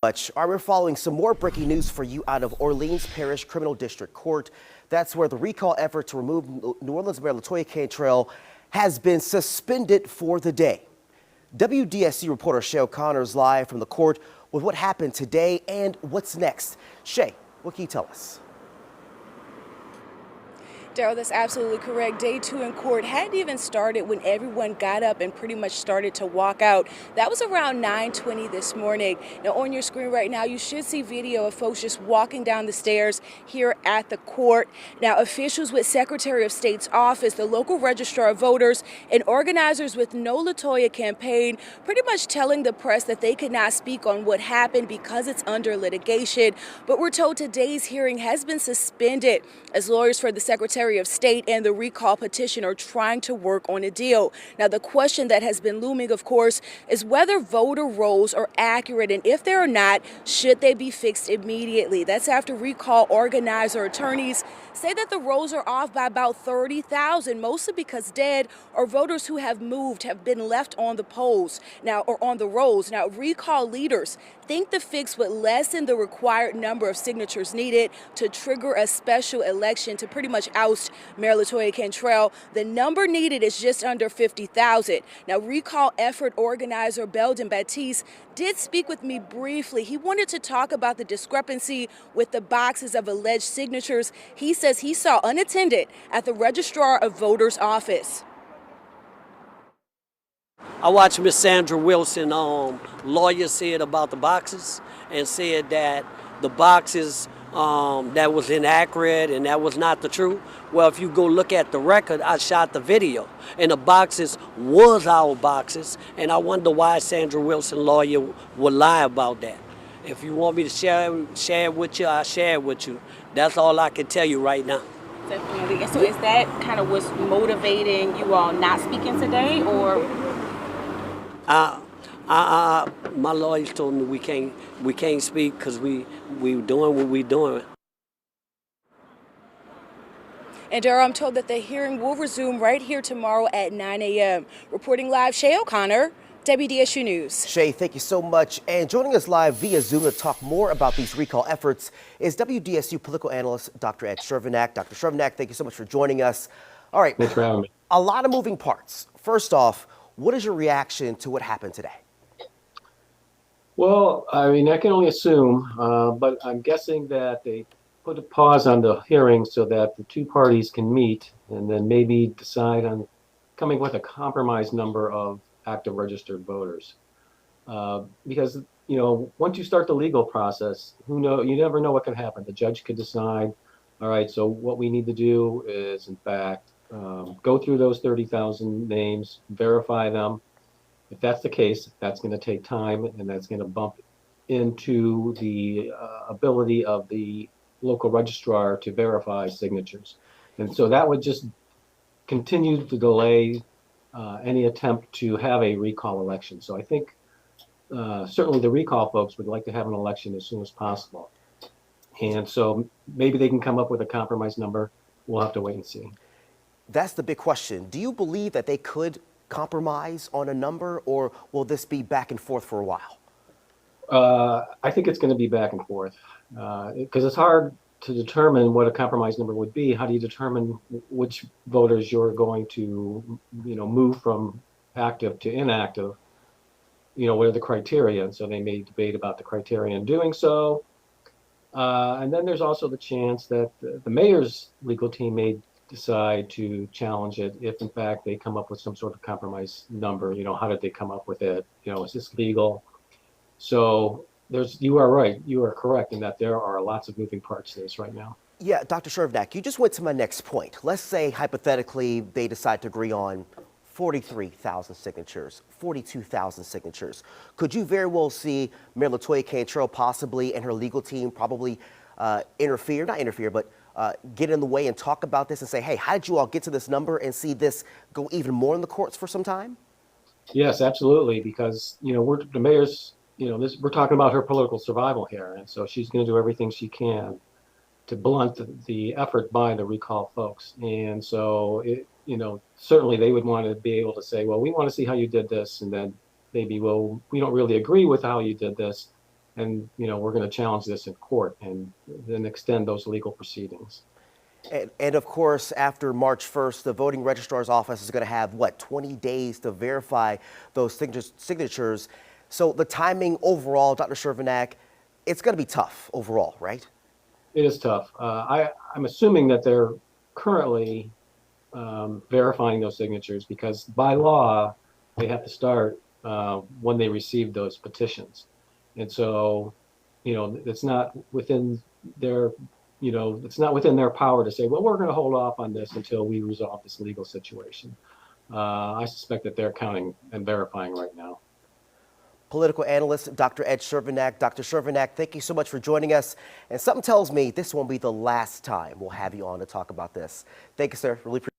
Much. All right, we're following some more breaking news for you out of Orleans Parish Criminal District Court. That's where the recall effort to remove New Orleans Mayor LaToya Cantrell has been suspended for the day. WDSU reporter Shay O'Connor is live from the court with what happened today and what's next. Shay, what can you tell us? Daryl, that's absolutely correct. Day 2 in court hadn't even started when everyone got up and pretty much started to walk out. That was around 9:20 this morning. Now, on your screen right now, you should see video of folks just walking down the stairs here at the court. Now, officials with Secretary of State's office, the local registrar of voters, and organizers with No LaToya campaign pretty much telling the press that they could not speak on what happened because it's under litigation. But we're told today's hearing has been suspended as lawyers for the Secretary of State and the recall petition are trying to work on a deal. Now, the question that has been looming, of course, is whether voter rolls are accurate, and if they're not, should they be fixed immediately? That's after recall organizer attorneys say that the rolls are off by about 30,000, mostly because dead or voters who have moved have been left on the polls now or on the rolls. Now, recall leaders think the fix would lessen the required number of signatures needed to trigger a special election to pretty much oust Mayor LaToya Cantrell. The number needed is just under 50,000. Now, recall effort organizer Belden Batiste did speak with me briefly. He wanted to talk about the discrepancy with the boxes of alleged signatures he says he saw unattended at the registrar of voters office. I watched Miss Sandra Wilson, lawyer, said about the boxes and said that the boxes that was inaccurate and that was not the truth. Well, if you go look at the record, I shot the video and the boxes was our boxes, and I wonder why Sandra Wilson, lawyer, would lie about that. If you want me to share it with you, I'll share it with you. That's all I can tell you right now. Definitely. And so is that kind of what's motivating you all not speaking today, or? My lawyers told me we can't speak because we doing what we doing. And Daryl, I'm told that the hearing will resume right here tomorrow at 9 a.m. Reporting live, Shay O'Connor, WDSU News. Shay, thank you so much. And joining us live via Zoom to talk more about these recall efforts is WDSU political analyst Dr. Ed Chervenak. Dr. Chervenak, thank you so much for joining us. All right, thanks for having me. A lot of moving parts. First off, what is your reaction to what happened today? Well, I mean, I can only assume, but I'm guessing that they put a pause on the hearing so that the two parties can meet and then maybe decide on coming with a compromise number of active registered voters. Because, you know, once you start the legal process, you never know what can happen. The judge could decide, all right, so what we need to do is, in fact, go through those 30,000 names, verify them. If that's the case, that's going to take time, and that's going to bump into the ability of the local registrar to verify signatures. And so that would just continue to delay any attempt to have a recall election. So I think certainly the recall folks would like to have an election as soon as possible. And so maybe they can come up with a compromise number. We'll have to wait and see. That's the big question. Do you believe that they could compromise on a number, or will this be back and forth for a while? I think it's going to be back and forth because it's hard to determine what a compromise number would be. How do you determine which voters you're going to, move from active to inactive? What are the criteria? And so they may debate about the criteria in doing so. And then there's also the chance that the mayor's legal team may decide to challenge it if, in fact, they come up with some sort of compromise number. How did they come up with it? Is this legal? So you are right. You are correct in that there are lots of moving parts to this right now. Yeah, Dr. Chervenak, you just went to my next point. Let's say, hypothetically, they decide to agree on 43,000 signatures, 42,000 signatures. Could you very well see Mayor LaToya Cantrell possibly and her legal team probably not interfere, but get in the way and talk about this and say, hey, how did you all get to this number, and see this go even more in the courts for some time? Yes, absolutely, because, the mayor's, we're talking about her political survival here, and so she's going to do everything she can to blunt the effort by the recall folks. And so, certainly they would want to be able to say, well, we want to see how you did this, and then maybe, well, we don't really agree with how you did this, and we're going to challenge this in court and then extend those legal proceedings. And of course, after March 1st, the voting registrar's office is going to have, what, 20 days to verify those signatures. So the timing overall, Dr. Chervenak, it's going to be tough overall, right? It is tough. I'm assuming that they're currently verifying those signatures because by law, they have to start when they receive those petitions. And so, it's not within their it's not within their power to say, well, we're going to hold off on this until we resolve this legal situation. I suspect that they're counting and verifying right now. Political analyst Dr. Ed Chervenak. Dr. Chervenak, thank you so much for joining us. And something tells me this won't be the last time we'll have you on to talk about this. Thank you, sir. Really appreciate it.